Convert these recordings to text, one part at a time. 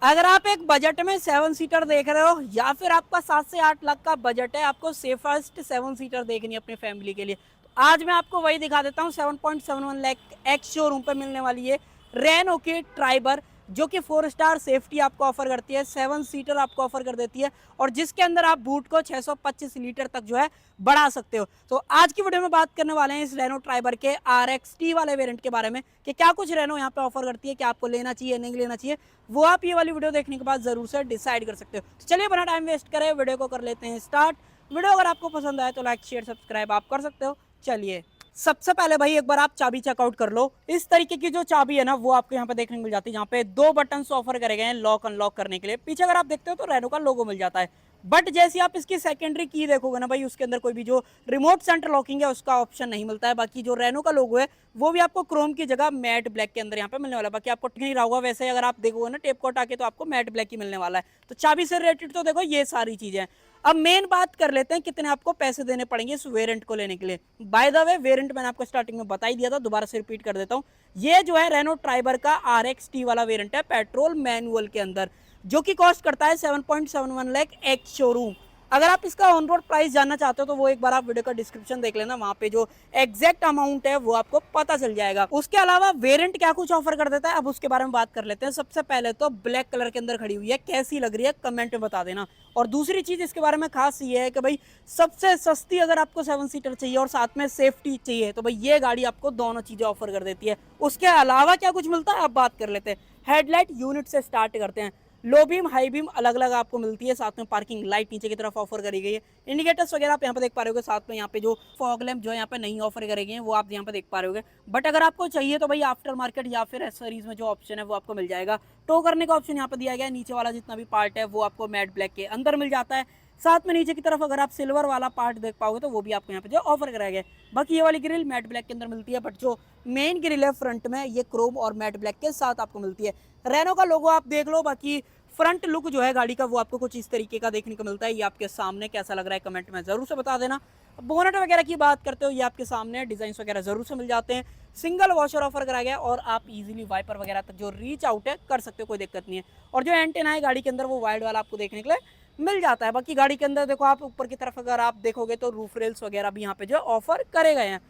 अगर आप एक बजट में 7 सीटर देख रहे हो या फिर आपका 7 से 8 लाख का बजट है, आपको सेफेस्ट 7 सीटर देखनी है अपनी फैमिली के लिए, तो आज मैं आपको वही दिखा देता हूँ। 7.71 लाख एक्स शोरूम पे मिलने वाली है रेनो की ट्राइबर, जो कि 4 स्टार सेफ्टी आपको ऑफर करती है, 7 सीटर आपको ऑफर कर देती है, और जिसके अंदर आप बूट को 625 लीटर तक जो है बढ़ा सकते हो। तो आज की वीडियो में बात करने वाले हैं इस रेनो ट्राइबर के RXT वाले वेरिएंट के बारे में कि क्या कुछ रेनो यहाँ पे ऑफर करती है, कि आपको लेना चाहिए नहीं लेना चाहिए, वो आप ये वाली वीडियो देखने के बाद जरूर से डिसाइड कर सकते हो। तो चलिए बिना टाइम वेस्ट करें वीडियो को कर लेते हैं स्टार्ट। वीडियो अगर आपको पसंद आए तो लाइक शेयर सब्सक्राइब आप कर सकते हो। चलिए सबसे पहले भाई एक बार आप चाबी चेकआउट कर लो। इस तरीके की जो चाबी है ना वो आपको यहाँ पे देखने को मिल जाती है, जहाँ पे 2 बटन ऑफर करे गए हैं लॉक अनलॉक करने के लिए। पीछे अगर आप देखते हो तो रेनो का लोगो मिल जाता है, बट जैसे आप इसकी सेकेंडरी की देखोगे ना भाई, उसके अंदर कोई भी जो रिमोट सेंटर लॉकिंग है उसका ऑप्शन नहीं मिलता है। बाकी जो रेनो का लोगो है वो भी आपको क्रोम की जगह मैट ब्लैक के अंदर यहाँ पे मिलने वाला है। बाकी आपको नहीं रहा होगा वैसे, अगर आप देखोगे ना टेप कोट आके तो आपको मैट ब्लैक ही मिलने वाला है। तो चाबी से रिलेटेड तो देखो ये सारी चीजें। अब मेन बात कर लेते हैं कितने आपको पैसे देने पड़ेंगे इस वेरिएंट को लेने के लिए। बाय द वे वेरिएंट मैंने आपको स्टार्टिंग में बता ही दिया था, दोबारा से रिपीट कर देता हूँ। ये जो है रेनो ट्राइबर का RXT वाला वेरिएंट है पेट्रोल मैनुअल के अंदर, जो कि कॉस्ट करता है 7.71 लाख एक्स शोरूम। अगर आप इसका ऑन रोड प्राइस जानना चाहते हो तो वो एक बार आप वीडियो का डिस्क्रिप्शन देख लेना, वहां पे जो एग्जैक्ट अमाउंट है वो आपको पता चल जाएगा। उसके अलावा वेरिएंट क्या कुछ ऑफर कर देता है अब उसके बारे में बात कर लेते हैं। सबसे पहले तो ब्लैक कलर के अंदर खड़ी हुई है, कैसी लग रही है कमेंट में बता देना। और दूसरी चीज इसके बारे में खास ये है कि भाई सबसे सस्ती अगर आपको 7 सीटर चाहिए और साथ में सेफ्टी चाहिए तो भाई ये गाड़ी आपको दोनों चीजें ऑफर कर देती है। उसके अलावा क्या कुछ मिलता है अब बात कर लेते हैं। हेडलाइट यूनिट से स्टार्ट करते हैं। लो बीम हाई बीम अलग अलग आपको मिलती है, साथ में पार्किंग लाइट नीचे की तरफ ऑफर करी गई है। इंडिकेटर्स वगैरह आप यहाँ पे देख पा रहे हो, साथ में यहाँ पे जो फॉग लैम्प जो है यहाँ पे नहीं ऑफर करे गए वो आप यहाँ पे देख पा रहे हो। बट अगर आपको चाहिए तो भाई आफ्टर मार्केट या फिर एसेसरीज में जो ऑप्शन है वो आपको मिल जाएगा। टो करने का ऑप्शन यहाँ पे दिया गया है, नीचे वाला जितना भी पार्ट है वो आपको मैट ब्लैक के अंदर मिल जाता है। साथ में नीचे की तरफ अगर आप सिल्वर वाला पार्ट देख पाओगे तो वो भी आपको यहाँ पे जो ऑफर कराया गया है। बाकी ये वाली ग्रिल मैट ब्लैक के अंदर मिलती है, बट जो मेन ग्रिल है फ्रंट में ये क्रोम और मैट ब्लैक के साथ आपको मिलती है। रेनो का लोगो आप देख लो। बाकी फ्रंट लुक जो है गाड़ी का वो आपको कुछ इस तरीके का देखने को मिलता है। ये आपके सामने कैसा लग रहा है कमेंट में जरूर से बता देना। बोनट वगैरह की बात करते हो ये आपके सामने डिजाइन वगैरह जरूर से मिल जाते हैं। सिंगल वॉशर ऑफर कराया गया और आप इजीली वाइपर वगैरह तक जो रीच आउट है कर सकते हो, कोई दिक्कत नहीं है। और जो एंटेना है गाड़ी के अंदर वो वाइड वाला आपको देखने के लिए मिल जाता है। बाकी गाड़ी के अंदर देखो आप ऊपर की तरफ अगर आप देखोगे तो रूफ रेल्स वगैरह भी यहाँ पे जो ऑफर करे गए हैं।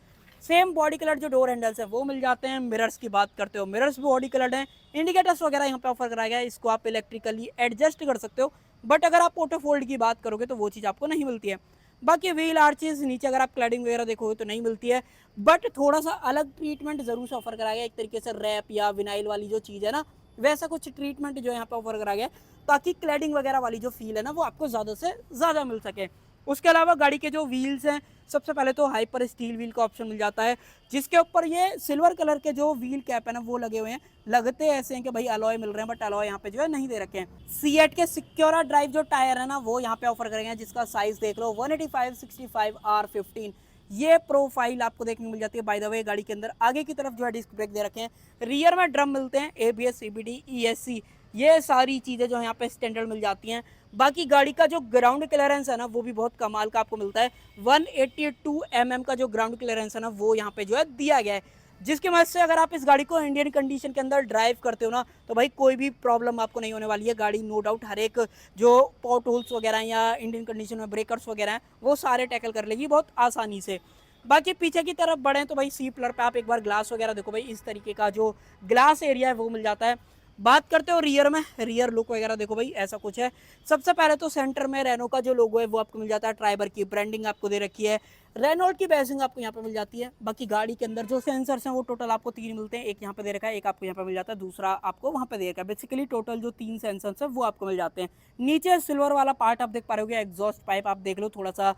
सेम बॉडी कलर जो डोर हैंडल्स है वो मिल जाते हैं। मिरर्स की बात करते हो मिरर्स भी बॉडी कलर हैं। इंडिकेटर्स वगैरह यहाँ पे ऑफर कराया गया है, इसको आप इलेक्ट्रिकली एडजस्ट कर सकते हो। बट अगर आप ऑटो फोल्ड की बात करोगे तो वो चीज़ आपको नहीं मिलती है। बाकी व्हील आर्चेस नीचे अगर आप क्लैडिंग वगैरह देखोगे तो नहीं मिलती है, बट थोड़ा सा अलग ट्रीटमेंट जरूर से ऑफर कराया गया, एक तरीके से रैप या विनाइल वाली जो चीज़ है ना वैसा कुछ ट्रीटमेंट जो यहाँ पे ऑफर कराया गया ताकि क्लैडिंग वगैरह वाली जो फील है ना वो आपको ज़्यादा से ज़्यादा मिल सके। उसके अलावा गाड़ी के जो व्हील्स हैं सबसे पहले तो हाइपर स्टील व्हील का ऑप्शन मिल जाता है, जिसके ऊपर ये सिल्वर कलर के जो व्हील कैप है ना वो लगे हुए हैं। लगते ऐसे हैं कि भाई अलॉय मिल रहे हैं, बट अलॉय यहाँ पे जो है नहीं दे रखे हैं। सीएट के सिक्योरा ड्राइव जो टायर है ना वो यहाँ पे ऑफर करेंगे, जिसका साइज देख लो 185/65 R15। ये प्रोफाइल आपको देखने को मिल जाती है। बाय द वे गाड़ी के अंदर आगे की तरफ जो है डिस्क ब्रेक दे रखे हैं, रियर में ड्रम मिलते हैं, ABS CBD ESC ये सारी चीज़ें जो यहाँ पे स्टैंडर्ड मिल जाती हैं। बाकी गाड़ी का जो ग्राउंड क्लियरेंस है ना वो भी बहुत कमाल का आपको मिलता है। 182 mm का जो ग्राउंड क्लियरेंस है ना वो यहाँ पे जो है दिया गया है, जिसकी मदद से अगर आप इस गाड़ी को इंडियन कंडीशन के अंदर ड्राइव करते हो ना तो भाई कोई भी प्रॉब्लम आपको नहीं होने वाली है। गाड़ी नो डाउट हर एक जो पॉट होल्स वगैरह या इंडियन कंडीशन में ब्रेकर्स वगैरह हैं वो सारे टैकल कर लेगी बहुत आसानी से। बाकी पीछे की तरफ बढ़े तो भाई सी पिलर पे आप एक बार ग्लास वगैरह देखो, भाई इस तरीके का जो ग्लास एरिया है वो मिल जाता है। बात करते हो रियर में, रियर लुक वगैरह देखो भाई ऐसा कुछ है। सबसे पहले तो सेंटर में रेनो का जो लोगो है वो आपको मिल जाता है, ट्राइबर की ब्रांडिंग आपको दे रखी है, रेनॉल्ट की बैजिंग आपको यहाँ पे मिल जाती है। बाकी गाड़ी के अंदर जो सेंसर्स हैं वो टोटल आपको 3 मिलते हैं, एक यहाँ पे दे रखा है, एक आपको यहाँ पे मिल जाता है, दूसरा आपको वहाँ पे दे रखा है। बेसिकली टोटल जो 3 सेंसर्स है वो आपको मिल जाते हैं। नीचे सिल्वर वाला पार्ट आप देख पा रहे हो, एग्जॉस्ट पाइप आप देख लो, थोड़ा सा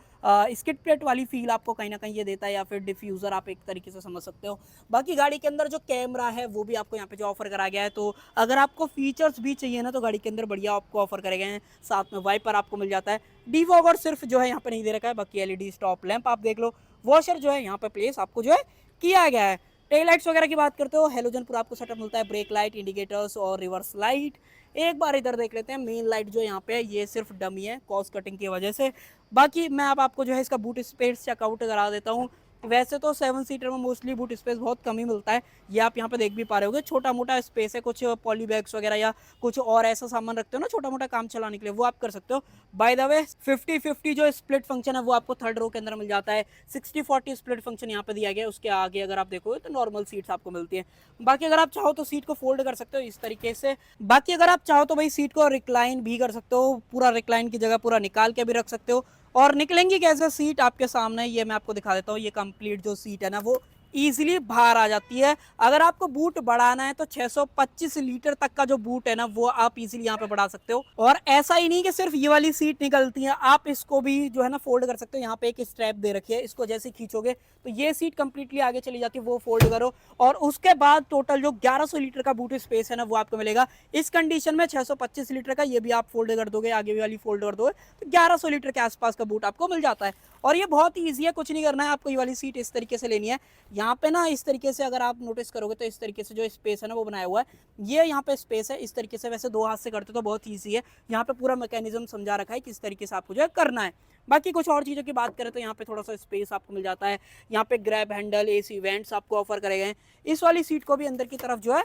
स्किड प्लेट वाली फील आपको कहीं ना कहीं ये देता है, या फिर डिफ्यूजर आप एक तरीके से समझ सकते हो। बाकी गाड़ी के अंदर जो कैमरा है वो भी आपको यहाँ पे जो ऑफर करा गया है, तो अगर आपको फीचर्स भी चाहिए ना तो गाड़ी के अंदर बढ़िया आपको ऑफर करे गए हैं। साथ में वाइपर आपको मिल जाता है, डिफॉगर सिर्फ जो है यहाँ पे नहीं दे रखा है, बाकी LED स्टॉप लैंप आप देख लो, वॉशर जो है यहाँ पे प्लेस आपको जो है किया गया है। टेल लाइट्स वगैरह की बात करते हो हेलोजन पूरा आपको सेटअप मिलता है, ब्रेक लाइट, इंडिकेटर्स और रिवर्स लाइट। एक बार इधर देख लेते हैं, मेन लाइट जो यहाँ पे है ये सिर्फ डमी है कॉस्ट कटिंग की वजह से। बाकी मैं अब आपको जो है इसका बूट स्पेस चेकआउट करा देता हूँ। वैसे तो 7 सीटर में मोस्टली बूट स्पेस बहुत कम ही मिलता है, ये आप यहाँ पे देख भी पा रहे होगे। छोटा मोटा स्पेस है, कुछ पॉली बैग्स वगैरह या कुछ और ऐसा सामान रखते हो ना छोटा मोटा काम चलाने के लिए, वो आप कर सकते हो। बाय द वे 50-50 जो स्प्लिट फंक्शन है वो आपको थर्ड रो के अंदर मिल जाता है। 60-40 स्प्लिट फंक्शन यहाँ पे दिया गया है। उसके आगे अगर आप देखोगे तो नॉर्मल सीट्स आपको मिलती है। बाकी अगर आप चाहो तो सीट को फोल्ड कर सकते हो इस तरीके से। बाकी अगर आप चाहो तो भाई सीट को रिक्लाइन भी कर सकते हो, पूरा रिक्लाइन की जगह पूरा निकाल के भी रख सकते हो। और निकलेंगी कैसे सीट आपके सामने, ये मैं आपको दिखा देता हूँ। ये कंप्लीट जो सीट है ना वो इजीली बाहर आ जाती है। अगर आपको बूट बढ़ाना है तो 625 लीटर तक का जो बूट है ना वो आप इजीली यहाँ पे बढ़ा सकते हो। और ऐसा ही नहीं कि सिर्फ ये वाली सीट निकलती है, आप इसको भी जो है ना फोल्ड कर सकते हो। यहाँ पे एक स्ट्रैप दे रखी है, इसको जैसे खींचोगे तो ये सीट कंप्लीटली आगे चली जाती है, वो फोल्ड करो और उसके बाद टोटल जो 1100 लीटर का बूट स्पेस है ना वो आपको मिलेगा। इस कंडीशन में 625 लीटर का ये भी आप फोल्ड कर दोगे, आगे वाली फोल्ड कर दोगे तो 1100 लीटर के आसपास का बूट आपको मिल जाता है। और ये बहुत ही ईजी है, कुछ नहीं करना है आपको। ये वाली सीट इस तरीके से लेनी है। यहाँ पे ना इस तरीके से अगर आप नोटिस करोगे तो इस तरीके से जो स्पेस है ना वो बनाया हुआ है, ये यहाँ पे स्पेस है इस तरीके से। वैसे दो हाथ से करते तो बहुत ईजी है, यहाँ पे पूरा मैकेनिज्म समझा रखा है किस तरीके से आपको जो है करना है। बाकी कुछ और चीज़ों की बात करें तो यहाँ पे थोड़ा सा स्पेस आपको मिल जाता है। यहाँ पे ग्रैब हैंडल, एसी वेंट्स आपको ऑफर करे गए हैं। इस वाली सीट को भी अंदर की तरफ जो है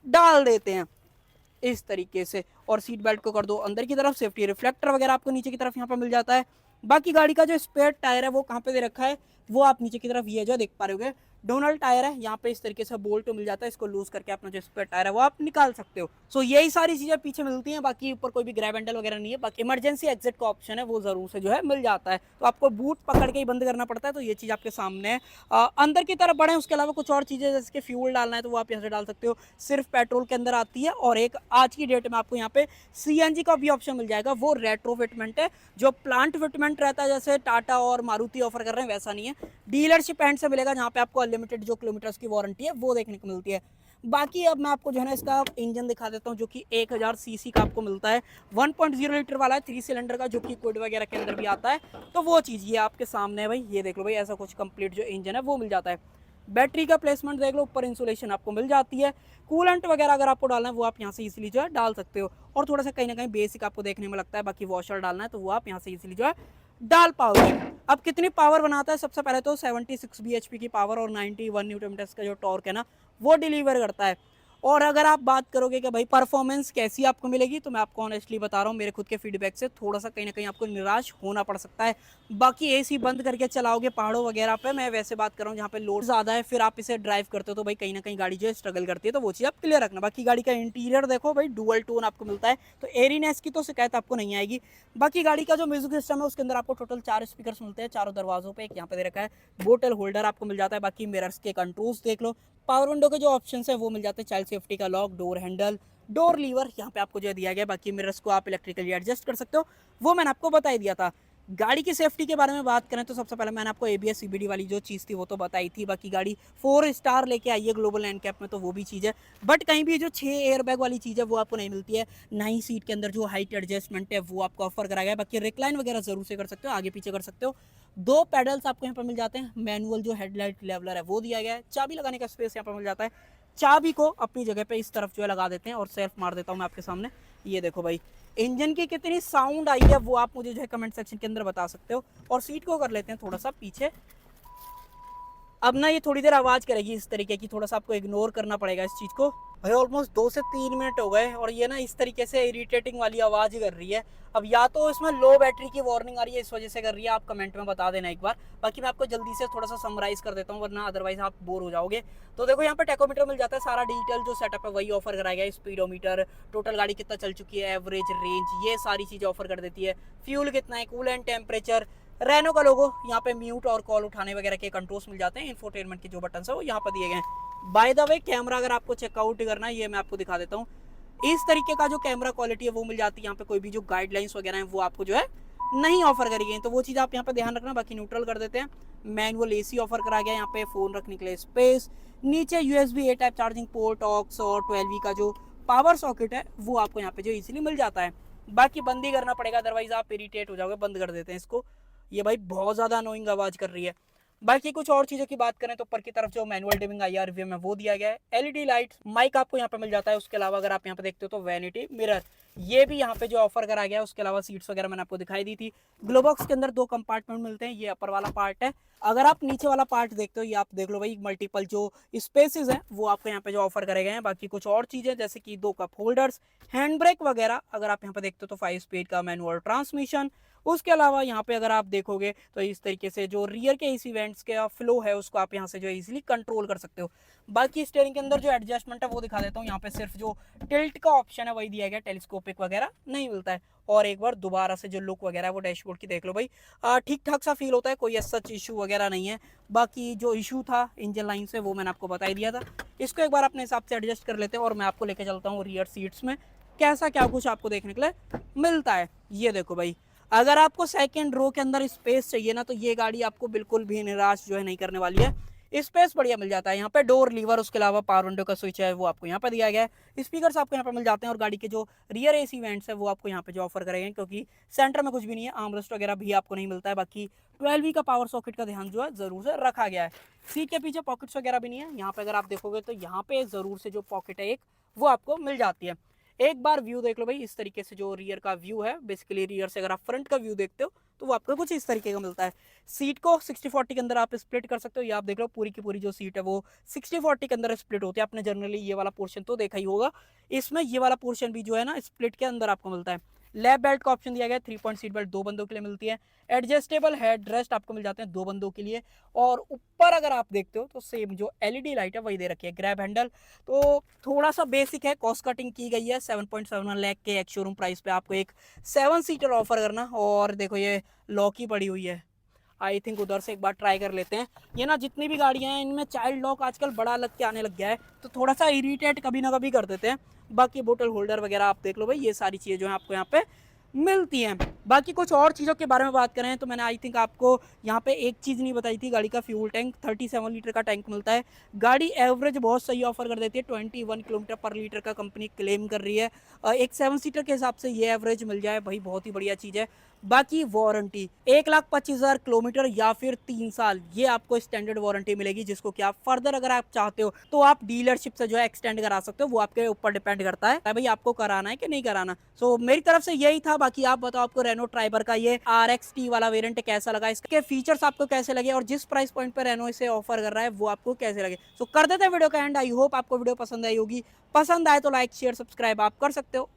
डाल देते हैं इस तरीके से, और सीट बेल्ट को कर दो अंदर की तरफ। सेफ्टी रिफ्लेक्टर वगैरह आपको नीचे की तरफ यहाँ पे मिल जाता है। बाकी गाड़ी का जो स्पेयर टायर है वो कहाँ पे दे रखा है वो आप नीचे की तरफ ये जो देख पा रहे होगे, डोनल टायर है। यहाँ पे इस तरीके से बोल्ट मिल जाता है, इसको लूज करके अपना जो स्पेयर टायर है वो आप निकाल सकते हो। सो यही सारी चीजें पीछे मिलती हैं, बाकी ऊपर कोई भी ग्रैब हैंडल वगैरह नहीं है। बाकी इमरजेंसी एग्जिट का ऑप्शन है वो जरूर से जो है मिल जाता है, तो आपको बूट पकड़ के ही बंद करना पड़ता है। तो ये चीज आपके सामने है। अंदर की तरफ बढ़े उसके अलावा कुछ और चीजें जैसे कि फ्यूल डालना है तो वो आप यहाँ से डाल सकते हो, सिर्फ पेट्रोल के अंदर आती है। और एक आज की डेट में आपको यहाँ पे सीएनजी का भी ऑप्शन मिल जाएगा, वो रेट्रो फिटमेंट है। जो प्लांट फिटमेंट रहता है जैसे टाटा और मारुति ऑफर कर रहे हैं वैसा नहीं है, डीलरशिप एंड से मिलेगा, जहाँ पे आपको अनलिमिटेड जो किलोमीटर्स की वारंटी है वो देखने को मिलती है। बाकी अब मैं आपको जो है ना इसका इंजन दिखा देता हूँ, जो कि 1000 सीसी का आपको मिलता है। 1.0 लीटर वाला है 3 सिलेंडर का, जो कि क्विड वगैरह के अंदर भी आता है। तो वो चीज़ ये आपके सामने है भाई, ये देख लो भाई, ऐसा कुछ कंप्लीट जो इंजन है वो मिल जाता है। बैटरी का प्लेसमेंट देख लो, ऊपर इंसुलेशन आपको मिल जाती है। कूलेंट वगैरह अगर आपको डालना है वो आप यहाँ से इजीली जो है डाल सकते हो। और थोड़ा सा कहीं ना कहीं बेसिक आपको देखने में लगता है, बाकी वॉशर डालना है तो वो आप यहाँ से इजीली जो है डाल पाओगे। अब कितनी पावर बनाता है, सबसे पहले तो 76 bhp की पावर और 91 न्यूटन मीटर का जो टॉर्क है ना वो डिलीवर करता है। और अगर आप बात करोगे कि भाई परफॉर्मेंस कैसी आपको मिलेगी, तो मैं आपको ऑनेस्टली बता रहा हूँ, मेरे खुद के फीडबैक से थोड़ा सा कहीं ना कहीं आपको निराश होना पड़ सकता है। बाकी एसी बंद करके चलाओगे पहाड़ों वगैरह पे, मैं वैसे बात कर रहा हूँ जहाँ पे लोड ज़्यादा है, फिर आप इसे ड्राइव करते हो तो भाई कहीं ना कहीं गाड़ी जो है स्ट्रगल करती है, तो वो चीज़ आप क्लियर रखना। बाकी गाड़ी का इंटीरियर देखो भाई, डुअल टोन आपको मिलता है, तो एरीनेस की तो शिकायत आपको नहीं आएगी। बाकी गाड़ी का जो म्यूजिक सिस्टम है उसके अंदर आपको टोटल 4 स्पीकर मिलते हैं चारों दरवाजों पे, एक यहाँ पे दे रखा है, बोटल होल्डर आपको मिल जाता है। बाकी मिरर्स के कंट्रोल्स देख लो, पावर विंडो के जो ऑप्शंस है वो मिल जाते हैं, चाइल्ड सेफ्टी का lock, door handle, door lever यहाँ पे आपको जो दिया गया। बाकी मिरर्स को आप इलेक्ट्रिकली एडजस्ट कर सकते हो, वो मैंने आपको बता ही दिया था। गाड़ी की सेफ्टी के बारे में बात करें तो सबसे पहले मैंने आपको एबीएस सीबीडी वाली जो चीज़ थी वो तो बताई थी। बाकी गाड़ी 4 स्टार लेके आई है ग्लोबल एनकैप में, तो वो भी चीज़ है। बट कहीं भी जो 6 एयरबैग वाली चीज़ है वो आपको नहीं मिलती है, ना ही सीट के अंदर जो हाइट एडजस्टमेंट है वो आपको ऑफर कराया गया है। बाकी रिक्लाइन वगैरह जरूर से कर सकते हो, आगे पीछे कर सकते हो। 2 पैडल्स आपको यहाँ पर मिल जाते हैं, मैनुअल जो हेडलाइट लेवलर है वो दिया गया है, चाबी लगाने का स्पेस यहाँ पर मिल जाता है। चाबी को अपनी जगह पे इस तरफ जो है लगा देते हैं, और सेल्फ मार देता हूँ मैं आपके सामने। ये देखो भाई, इंजन की कितनी साउंड आई है वो आप मुझे जो है कमेंट सेक्शन के अंदर बता सकते हो। और सीट को कर लेते हैं थोड़ा सा पीछे। अब ना ये थोड़ी देर आवाज़ करेगी इस तरीके की, थोड़ा सा आपको इग्नोर करना पड़ेगा इस चीज़ को। भाई ऑलमोस्ट 2 से 3 मिनट हो गए और ये ना इस तरीके से इरिटेटिंग वाली आवाज़ ही कर रही है। अब या तो इसमें लो बैटरी की वार्निंग आ रही है इस वजह से कर रही है, आप कमेंट में बता देना एक बार। बाकी मैं आपको जल्दी से थोड़ा सा समराइज कर देता हूँ, वरना अदरवाइज आप बोर हो जाओगे। तो देखो यहाँ पे टेकोमीटर मिल जाता है, सारा डिजिटल जो सेटअप है वही ऑफर कराया गया है। स्पीडोमीटर, टोटल गाड़ी कितना चल चुकी है, एवरेज रेंज, ये सारी चीज़ें ऑफर कर देती है। फ्यूल कितना है, कूलेंट टेम्परेचर, रेनो का लोगो, यहाँ पे म्यूट और कॉल उठाने वगैरह के कंट्रोल्स मिल जाते हैं। इंफोटेनमेंट के जो बटन है वो यहाँ पर दिए गए हैं। बाय द वे कैमरा अगर आपको चेकआउट करना है, ये मैं आपको दिखा देता हूँ। इस तरीके का जो कैमरा क्वालिटी है वो मिल जाती है। यहाँ पे कोई भी जो गाइडलाइंस वगैरह हैं वो आपको जो है नहीं ऑफर करी गई, तो वो चीज़ आप यहाँ पे ध्यान रखना। बाकी न्यूट्रल कर देते हैं। मैनुअल एसी ऑफर करा गया, यहाँ पे फ़ोन रखने के लिए स्पेस, नीचे USB A type charging port, aux और 12V का जो पावर सॉकेट है वो आपको यहाँ पे जो इजीली मिल जाता है। बाकी बंद ही करना पड़ेगा, अदरवाइज आप इरिटेट हो जाओगे। बंद कर देते हैं इसको, ये भाई बहुत ज़्यादा अनोइंग आवाज़ कर रही है। बाकी कुछ और चीज़ों की बात करें तो ऊपर की तरफ जो मैनुअल डिमिंग IR रिव्यू में वो दिया गया है। LED लाइट, माइक आपको यहाँ पे मिल जाता है। उसके अलावा अगर आप यहाँ पे देखते हो तो वैनिटी मिरर, ये भी यहाँ पे जो ऑफर करा गया है। उसके अलावा सीट्स वगैरह मैंने आपको दिखाई दी थी। ग्लोबॉक्स के अंदर 2 कंपार्टमेंट मिलते हैं, ये अपर वाला पार्ट है। अगर आप नीचे वाला पार्ट देखते हो, ये आप देख लो भाई, मल्टीपल जो स्पेसेस हैं वो आपको यहाँ पे जो ऑफर करे गए हैं। बाकी कुछ और चीजें जैसे कि 2 कप होल्डर्स, हैंड ब्रेक वगैरह अगर आप यहाँ पे देखते हो तो 5 स्पीड का मैनुअल ट्रांसमिशन। उसके अलावा यहाँ पे अगर आप देखोगे तो इस तरीके से जो रियर के एसी वेंट्स का फ्लो है उसको आप यहाँ से जो इजीली कंट्रोल कर सकते हो। बाकी स्टीयरिंग के अंदर जो एडजस्टमेंट है वो दिखा देता हूँ। यहाँ पे सिर्फ जो टिल्ट का ऑप्शन है वही दिया गया, टेलीस्कोपिक वगैरह नहीं मिलता है। और एक बार दोबारा से जो लुक वगैरह है वो डैशबोर्ड की देख लो भाई, ठीक ठाक सा फील होता है, कोई ऐसा इशू वगैरह नहीं है। बाकी जो इशू था इंजन लाइन से वो मैंने आपको बता ही दिया था। इसको एक बार अपने हिसाब से एडजस्ट कर लेते हैं और मैं आपको लेके चलता हूँ रियर सीट्स में कैसा क्या कुछ आपको देखने के लिए मिलता है। ये देखो भाई, अगर आपको सेकंड रो के अंदर स्पेस चाहिए ना तो ये गाड़ी आपको बिल्कुल भी निराश जो है नहीं करने वाली है। स्पेस बढ़िया मिल जाता है। यहाँ पे डोर लीवर, उसके अलावा पावर विंडो का स्विच है वो आपको यहाँ पे दिया गया है। स्पीकर्स आपको यहाँ पे मिल जाते हैं और गाड़ी के जो रियर एसी वेंट्स है वो आपको यहाँ पे जो ऑफर करेंगे, क्योंकि सेंटर में कुछ भी नहीं है, आर्मरेस्ट वगैरह भी आपको नहीं मिलता है। बाकी 12V का पावर सॉकेट का ध्यान जो है जरूर से रखा गया है। सीट के पीछे पॉकेट्स वगैरह भी नहीं है। यहाँ पे अगर आप देखोगे तो यहाँ पे जरूर से जो पॉकेट है एक वो आपको मिल जाती है। एक बार व्यू देख लो भाई, इस तरीके से जो रियर का व्यू है, बेसिकली रियर से अगर आप फ्रंट का व्यू देखते हो तो वो आपको कुछ इस तरीके का मिलता है। सीट को 60-40 के अंदर आप स्प्लिट कर सकते हो। ये आप देख लो पूरी की पूरी जो सीट है वो 60-40 के अंदर स्प्लिट होती है। आपने जनरली ये वाला पोर्शन तो देखा ही होगा, इसमें ये वाला पोर्शन भी जो है ना स्प्लिट के अंदर आपको मिलता है। लैप बेल्ट का ऑप्शन दिया गया है, 3 पॉइंट सीट बेल्ट 2 बंदों के लिए मिलती है। एडजस्टेबल हेड रेस्ट आपको मिल जाते हैं 2 बंदों के लिए। और ऊपर अगर आप देखते हो तो सेम जो एलईडी लाइट है वही दे रखी है। ग्रैब हैंडल तो थोड़ा सा बेसिक है, कॉस्ट कटिंग की गई है। 7.71 लाख के एक शोरूम प्राइस पे आपको एक 7 सीटर ऑफर करना। और देखो ये लॉक ही पड़ी हुई है, आई थिंक उधर से एक बार ट्राई कर लेते हैं। ये ना जितनी भी गाड़ियां हैं इनमें चाइल्ड लॉक आजकल बड़ा लग के आने लग गया है, तो थोड़ा सा इरिटेट कभी ना कभी कर देते हैं। बाकी बोतल होल्डर वगैरह आप देख लो भाई, ये सारी चीज़ें जो है आपको यहाँ पे मिलती हैं। बाकी कुछ और चीज़ों के बारे में बात करें तो मैंने आई थिंक आपको यहाँ पे एक चीज़ नहीं बताई थी, गाड़ी का फ्यूल टैंक 37 लीटर का टैंक मिलता है। गाड़ी एवरेज बहुत सही ऑफर कर देती है, 21 किलोमीटर पर लीटर का कंपनी क्लेम कर रही है। एक 7 सीटर के हिसाब से ये एवरेज मिल जाए भाई, बहुत ही बढ़िया चीज़ है। बाकी वारंटी 1,25,000 किलोमीटर या फिर 3 साल, ये आपको स्टैंडर्ड वारंटी मिलेगी, जिसको कि आप फर्दर अगर आप चाहते हो तो आप डीलरशिप से जो है एक्सटेंड करा सकते हो। वो आपके ऊपर डिपेंड करता है भाई आपको कराना है कि नहीं कराना। सो मेरी तरफ से यही था। बाकी आप बताओ आपको रेनो ट्राइबर का ये RXT वाला वेरिएंट कैसा लगा, इसके फीचर्स आपको कैसे लगे और जिस प्राइस पॉइंट पर रेनो इसे ऑफर कर रहा है वो आपको कैसे लगे। सो कर देते हैं वीडियो का एंड। आई होप आपको वीडियो पसंद आई होगी। पसंद आए तो लाइक शेयर सब्सक्राइब आप कर सकते हो।